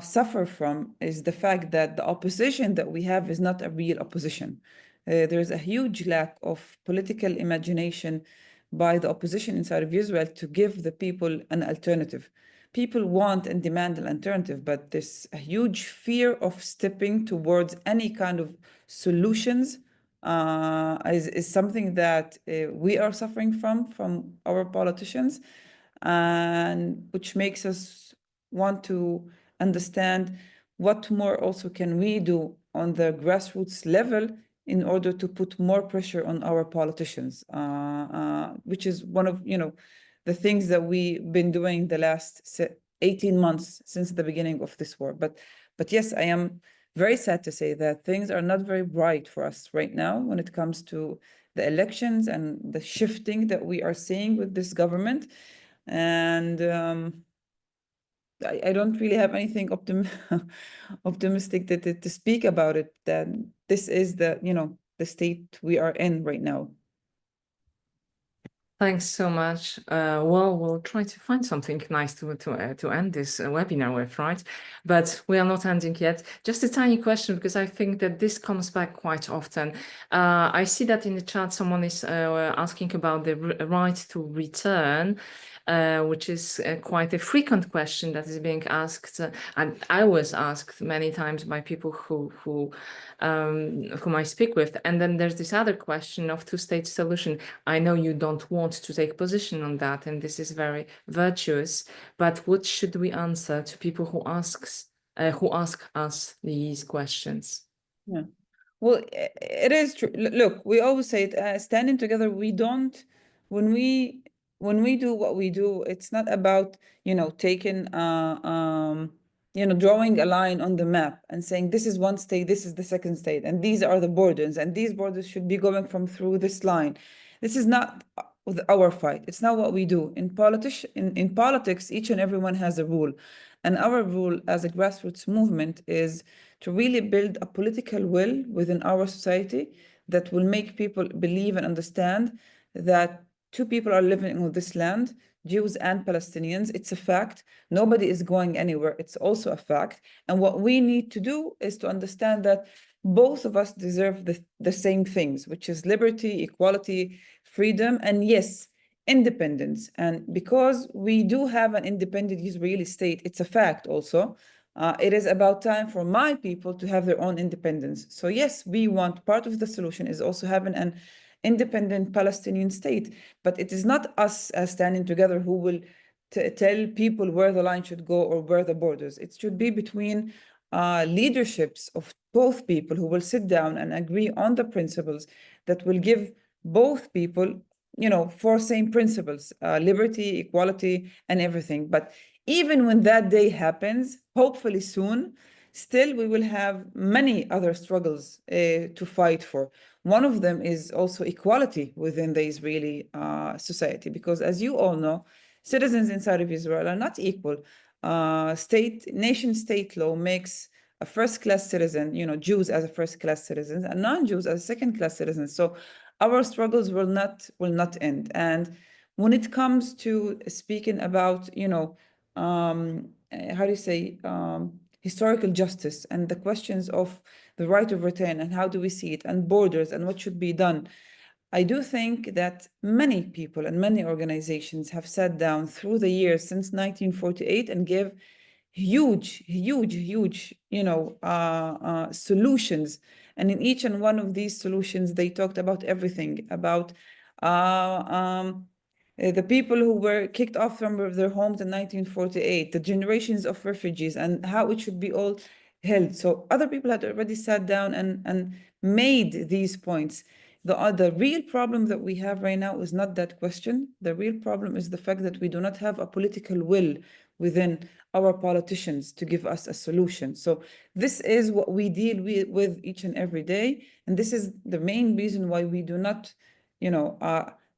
suffer from is the fact that the opposition that we have is not a real opposition. There's a huge lack of political imagination by the opposition inside of Israel to give the people an alternative. People want and demand an alternative, but there's a huge fear of stepping towards any kind of solutions is something that we are suffering from our politicians, and which makes us want to understand what more also can we do on the grassroots level in order to put more pressure on our politicians, which is one of the things that we've been doing the last 18 months since the beginning of this war. But yes, I am very sad to say that things are not very bright for us right now when it comes to the elections and the shifting that we are seeing with this government. And I don't really have anything optimistic to speak about it. That this is the, the state we are in right now. Thanks so much. Well, we'll try to find something nice to end this webinar with, right? But we are not ending yet. Just a tiny question, because I think that this comes back quite often. I see that in the chat someone is asking about the right to return, which is quite a frequent question that is being asked, and I was asked many times by people whom I speak with. And then there's this other question of two-state solution. I know you don't want to take position on that, and this is very virtuous, but what should we answer to people who ask us these questions? Yeah. Well, it is true. Look, we always say it, standing together, we don't, when we do what we do, it's not about, taking, drawing a line on the map and saying, this is one state, this is the second state, and these are the borders, and these borders should be going from through this line. This is not our fight. It's not what we do. In politics, each and everyone has a rule. And our rule as a grassroots movement is to really build a political will within our society that will make people believe and understand that two people are living on this land, Jews and Palestinians. It's a fact. Nobody is going anywhere. It's also a fact. And what we need to do is to understand that both of us deserve the same things, which is liberty, equality, freedom, and yes, independence. And because we do have an independent Israeli state, it's a fact also. It is about time for my people to have their own independence. So yes, we want, part of the solution is also having an independent Palestinian state, but it is not us as standing together who will tell people where the line should go or where the borders. It should be between leaderships of both people who will sit down and agree on the principles that will give both people, four same principles, liberty, equality, and everything. But even when that day happens, hopefully soon, still we will have many other struggles to fight for. One of them is also equality within the Israeli society, because as you all know, citizens inside of Israel are not equal. Nation-state law makes a first-class citizen, Jews as a first-class citizens, and non-Jews as second-class citizens. So our struggles will not end. And when it comes to speaking about, how do you say, historical justice and the questions of the right of return and how do we see it, and borders and what should be done, I do think that many people and many organizations have sat down through the years since 1948 and give huge, solutions. And in each and one of these solutions, they talked about everything, about the people who were kicked off from their homes in 1948, the generations of refugees, and how it should be all held. So other people had already sat down and made these points. The real problem that we have right now is not that question. The real problem is the fact that we do not have a political will within our politicians to give us a solution. So this is what we deal with each and every day. And this is the main reason why we do not,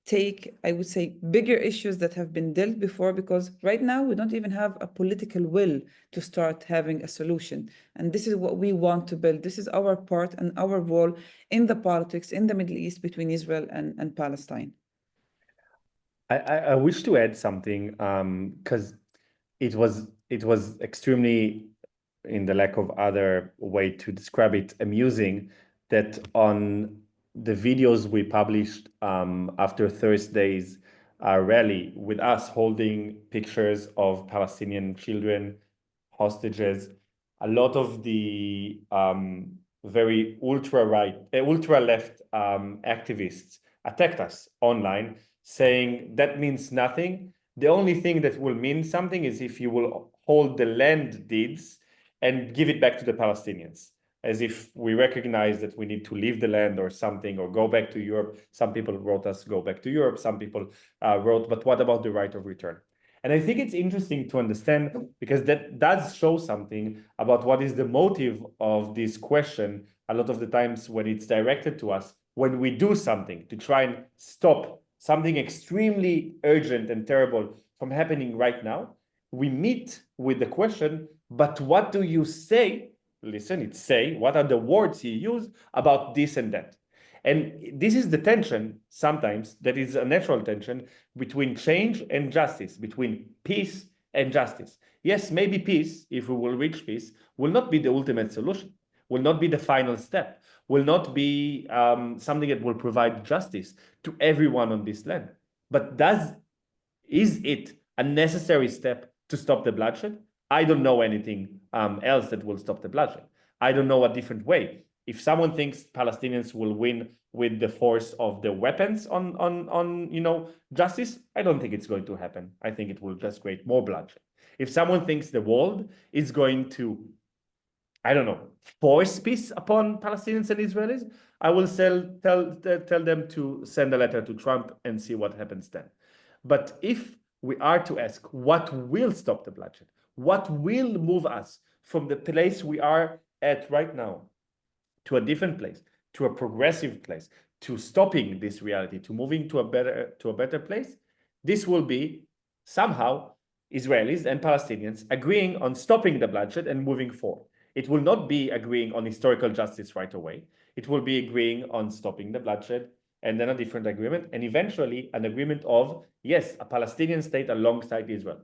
take, I would say, bigger issues that have been dealt before, because right now we don't even have a political will to start having a solution. And this is what we want to build. This is our part and our role in the politics in the Middle East between Israel and Palestine. I wish to add something, because it was extremely, in the lack of other way to describe it, amusing that on the videos we published after Thursday's rally, with us holding pictures of Palestinian children, hostages, a lot of the very ultra-left activists attacked us online, saying that means nothing. The only thing that will mean something is if you will hold the land deeds and give it back to the Palestinians, as if we recognize that we need to leave the land or something, or go back to Europe. Some people wrote us, go back to Europe. Some people wrote, but what about the right of return? And I think it's interesting to understand, because that does show something about what is the motive of this question. A lot of the times when it's directed to us, when we do something to try and stop something extremely urgent and terrible from happening right now, we meet with the question, but what do you say? Listen, it's say, what are the words you use about this and that? And this is the tension sometimes that is a natural tension between change and justice, between peace and justice. Yes, maybe peace, if we will reach peace, will not be the ultimate solution, will not be the final step, will not be something that will provide justice to everyone on this land. But is it a necessary step to stop the bloodshed? I don't know anything else that will stop the bloodshed. I don't know a different way. If someone thinks Palestinians will win with the force of the weapons on justice, I don't think it's going to happen. I think it will just create more bloodshed. If someone thinks the world is going to, I don't know, force peace upon Palestinians and Israelis, I will tell them to send a letter to Trump and see what happens then. But if we are to ask what will stop the bloodshed, what will move us from the place we are at right now to a different place, to a progressive place, to stopping this reality, to moving to a better place, this will be somehow Israelis and Palestinians agreeing on stopping the bloodshed and moving forward. It will not be agreeing on historical justice right away. It will be agreeing on stopping the bloodshed and then a different agreement, and eventually an agreement of, yes, a Palestinian state alongside Israel.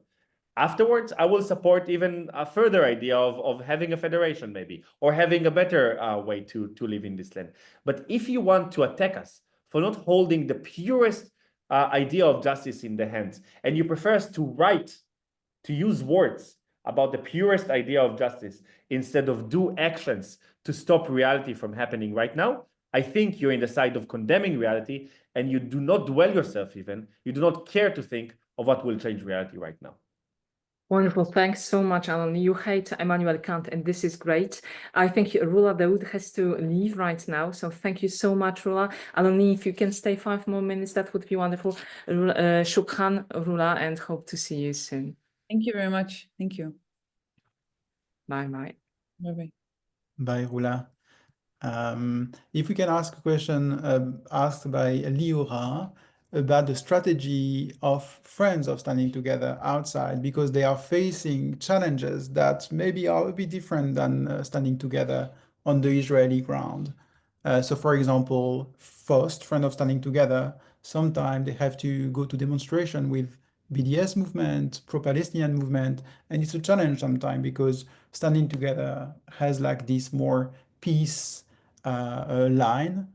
Afterwards, I will support even a further idea of having a federation maybe, or having a better way to live in this land. But if you want to attack us for not holding the purest idea of justice in the hands, and you prefer us to use words about the purest idea of justice instead of do actions to stop reality from happening right now, I think you're in the side of condemning reality, and you do not dwell yourself even, you do not care to think of what will change reality right now. Wonderful. Thanks so much, Alan. You hate Immanuel Kant, and this is great. I think Rula Daoud has to leave right now. So thank you so much, Rula. Alon-Lee, if you can stay 5 more minutes, that would be wonderful. Shukran, Rula, and hope to see you soon. Thank you very much. Thank you. Bye-bye. Bye-bye. Bye, Rula. If we can ask a question asked by Liora about the strategy of friends of standing together outside, because they are facing challenges that maybe are a bit different than standing together on the Israeli ground. So for example, FOST, Friend of Standing Together, sometimes they have to go to demonstration with BDS movement, pro-Palestinian movement, and it's a challenge sometimes because standing together has like this more peace line,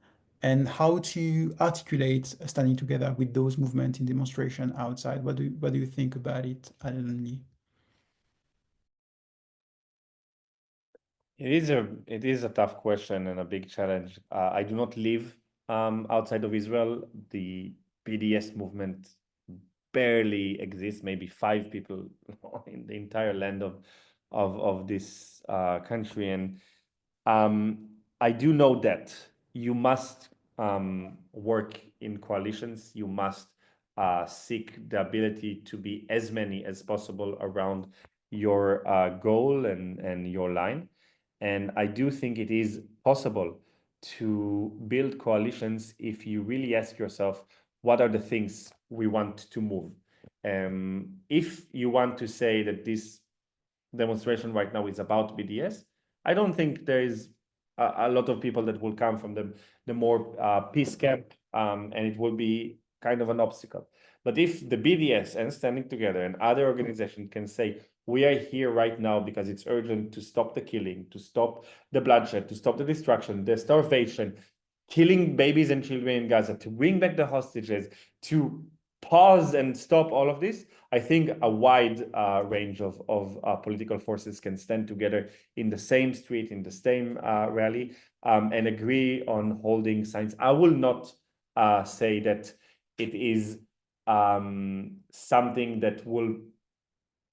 and how to articulate standing together with those movements in demonstration outside. What do you think about it, Alon-Lee? It is a tough question and a big challenge. I do not live outside of Israel. The BDS movement barely exists. Maybe 5 people in the entire land of this country, and I do know that you must work in coalitions. You must seek the ability to be as many as possible around your goal and your line. And I do think it is possible to build coalitions if you really ask yourself, what are the things we want to move? If you want to say that this demonstration right now is about BDS, I don't think there is a lot of people that will come from the more peace camp, and it will be kind of an obstacle. But if the BDS and Standing Together and other organizations can say, we are here right now because it's urgent to stop the killing, to stop the bloodshed, to stop the destruction, the starvation, killing babies and children in Gaza, to bring back the hostages, to pause and stop all of this, I think a wide range of political forces can stand together in the same street, in the same rally, and agree on holding signs. I will not say that it is something that will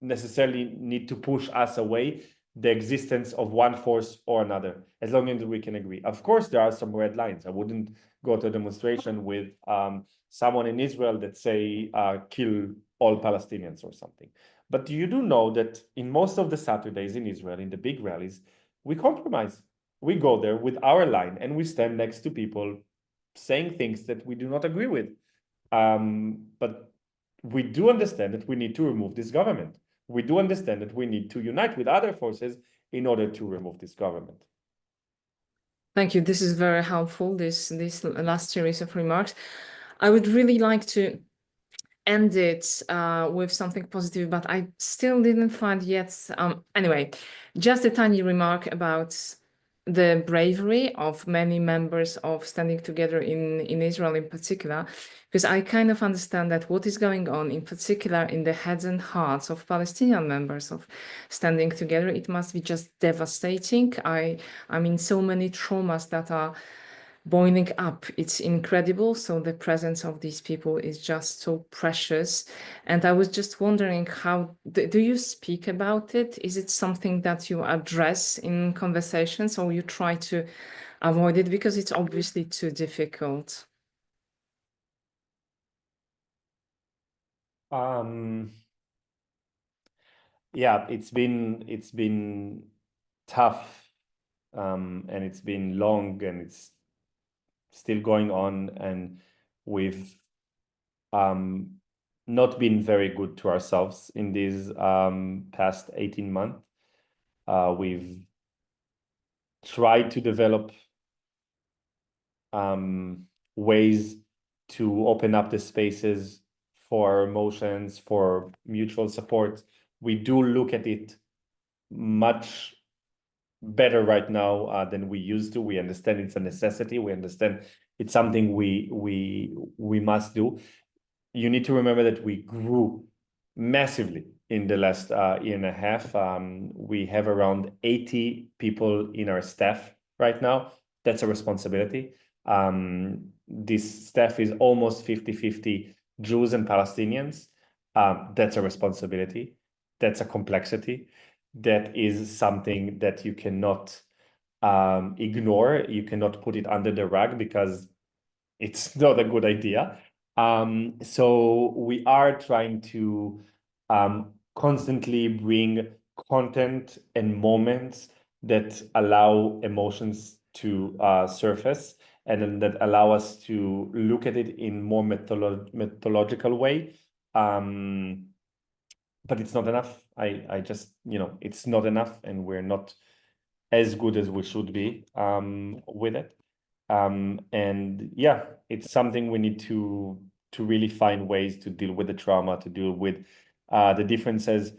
necessarily need to push us away the existence of one force or another, as long as we can agree. Of course, there are some red lines. I wouldn't go to a demonstration with someone in Israel that say, kill all Palestinians or something. But you do know that in most of the Saturdays in Israel, in the big rallies, we compromise. We go there with our line and we stand next to people saying things that we do not agree with. But we do understand that we need to remove this government. we do understand that we need to unite with other forces in order to remove this government. Thank you. This is very helpful, this last series of remarks. I would really like to end it with something positive, but I still didn't find yet. Anyway, just a tiny remark about the bravery of many members of Standing Together in Israel in particular, because I kind of understand that what is going on in particular in the heads and hearts of Palestinian members of Standing Together, it must be just devastating. I mean, so many traumas that are boiling up. It's incredible. So the presence of these people is just so precious. And I was just wondering, how do you speak about it? Is it something that you address in conversations, or you try to avoid it because it's obviously too difficult? Yeah, it's been tough, and it's been long, and it's still going on, and we've not been very good to ourselves in these past 18 months. We've tried to develop ways to open up the spaces for emotions, for mutual support. We do look at it much better right now than we used to. We understand it's a necessity. We understand it's something we must do. You need to remember that we grew massively in the last year and a half. We have around 80 people in our staff right now. That's a responsibility. This staff is almost 50-50 Jews and Palestinians. That's a responsibility. That's a complexity. That is something that you cannot ignore. You cannot put it under the rug because it's not a good idea. So we are trying to constantly bring content and moments that allow emotions to surface, and then that allow us to look at it in more methodological way. But it's not enough. I just, it's not enough, and we're not as good as we should be with it. And yeah, it's something we need to really find ways to deal with the trauma, to deal with the differences.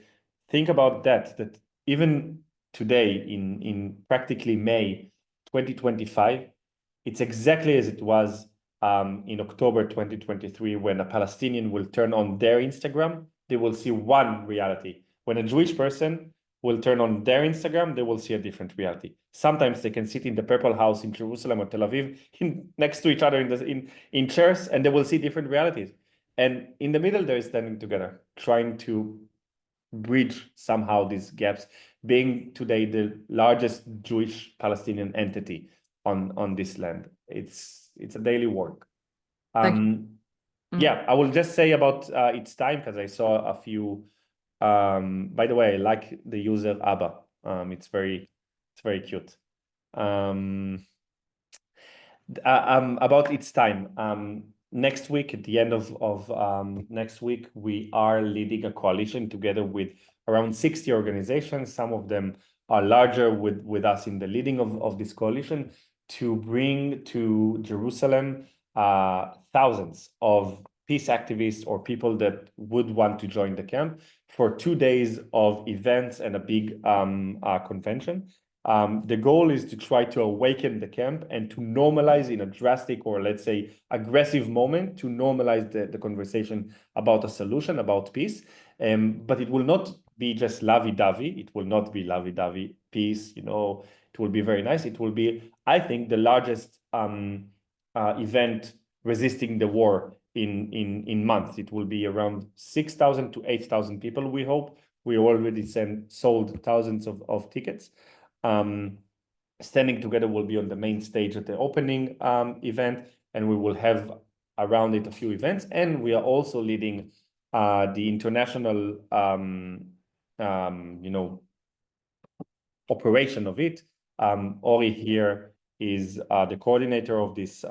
Think about that even today in practically May 2025, it's exactly as it was in October 2023, when a Palestinian will turn on their Instagram, they will see one reality. When a Jewish person will turn on their Instagram, they will see a different reality. Sometimes they can sit in the Purple House in Jerusalem or Tel Aviv next to each other in chairs, and they will see different realities. And in the middle, they're standing together, trying to bridge somehow these gaps, being today the largest Jewish Palestinian entity on this land. It's a daily work. Yeah, I will just say about It's Time, because I saw a few. By the way, I like the user Abba. It's very cute. About It's Time. Next week, at the end of next week, we are leading a coalition together with around 60 organizations. Some of them are larger with us in the leading of this coalition, to bring to Jerusalem thousands of peace activists or people that would want to join the camp for 2 days of events and a big convention. The goal is to try to awaken the camp and to normalize, in a drastic, or let's say aggressive moment, to normalize the conversation about a solution, about peace. But it will not be just lovey-dovey. It will not be lovey-dovey peace, it will be very nice. It will be, I think, the largest event resisting the war in months. It will be around 6,000 to 8,000 people, we hope. We already sold thousands of tickets. Standing Together will be on the main stage at the opening event, and we will have around it a few events. And we are also leading the international operation of it. Ori here is the coordinator of this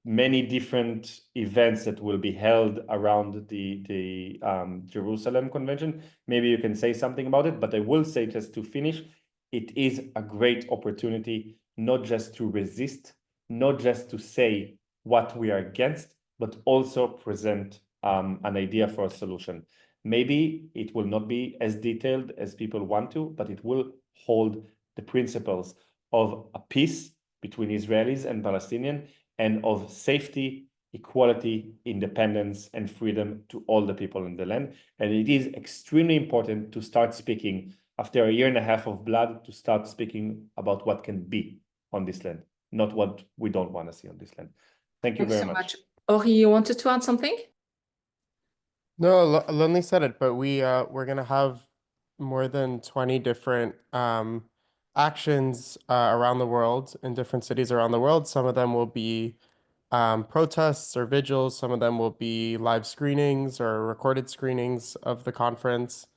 many different events that will be held around the Jerusalem Convention. Maybe you can say something about it, but I will say, just to finish, it is a great opportunity not just to resist, not just to say what we are against, but also present an idea for a solution. Maybe it will not be as detailed as people want to, but it will hold the principles of a peace between Israelis and Palestinians, and of safety, equality, independence, and freedom to all the people in the land. And it is extremely important to start speaking, after a year and a half of blood, to start speaking about what can be on this land, not what we don't want to see on this land. Thank you very much. Ori, you wanted to add something? No, Alon-Lee said it, but we're gonna have more than 20 different actions around the world in different cities around the world. Some of them will be protests or vigils. Some of them will be live screenings or recorded screenings of the conference.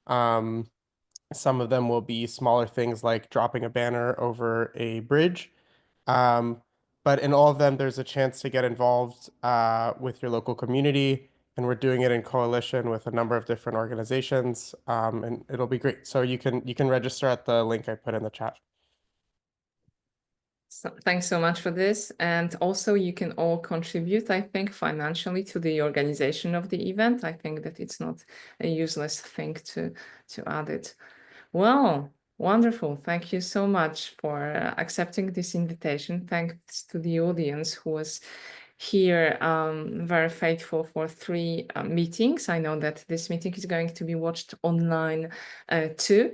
Some of them will be smaller things like dropping a banner over a bridge. But in all of them, there's a chance to get involved with your local community, and we're doing it in coalition with a number of different organizations, and it'll be great. So you can register at the link I put in the chat. So, thanks so much for this. And also you can all contribute, I think, financially to the organization of the event. I think that it's not a useless thing to add it. Well, wonderful. Thank you so much for accepting this invitation. Thanks to the audience who was here, very faithful for 3 meetings. I know that this meeting is going to be watched online too.